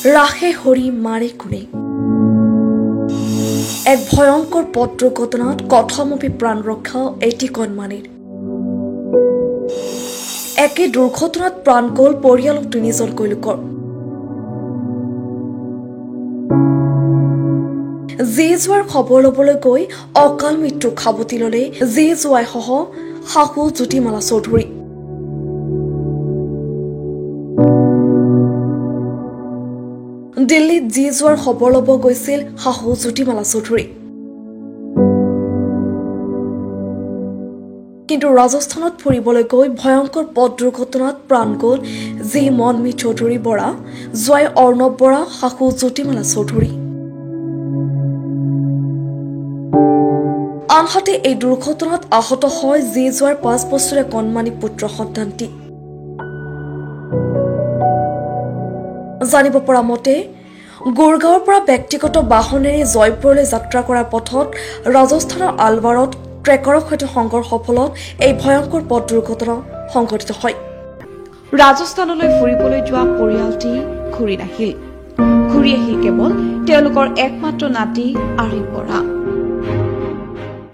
ৰাখে হৰি মাৰে কোনে এক ভয়ংকৰ পথ দুৰ্ঘটনাত কথমপি প্ৰাণ ৰক্ষা এটি কণমানিৰ একে দুৰ্ঘটনাত প্ৰাণ গ'ল পৰিয়ালৰ তিনিজনকৈ লোকৰ জি জোৱাৰ খবৰ ল'বলৈ গৈ অকাল মৃত্যু খাবতি ল'লে জি জোৱাই সহ শাহু জ্যোতিমালা চৌধুৰী দিল্লীত জি জোৱাৰ খবৰ ল'ব গৈছিল শাহু জ্যোতিমালা চৌধুৰী কিন্তু ৰাজস্থানত ফুৰিবলৈ গৈ ভয়ংকৰ পথ দুৰ্ঘটনাত প্ৰাণ গ'ল জি মনমি চৌধুৰী বৰা জোৱাই অৰ্ণৱ বৰা শাহু জ্যোতিমালা চৌধুৰী আনহাতে এই দুৰ্ঘটনাত আহত হয় জি জোৱাৰ 5 বছৰীয়া কণমানি পুত্ৰ সন্তানটি জানিব পৰা মতে গুৰগাঁৱৰ পৰা ব্যক্তিগত বাহনেৰে জয়পুৰলৈ যাত্ৰা কৰাৰ পথত ৰাজস্থানৰ আলৱাৰত ট্ৰেকাৰৰ সৈতে সংঘৰ্ষৰ ফলত এই ভয়ংকৰ পথ দুৰ্ঘটনা সংঘটিত হয় ৰাজস্থানলৈ ফুৰিবলৈ যোৱা পৰিয়ালটি ঘূৰি আহিল কেৱল তেওঁলোকৰ একমাত্ৰ নাতি আৰিফ বৰা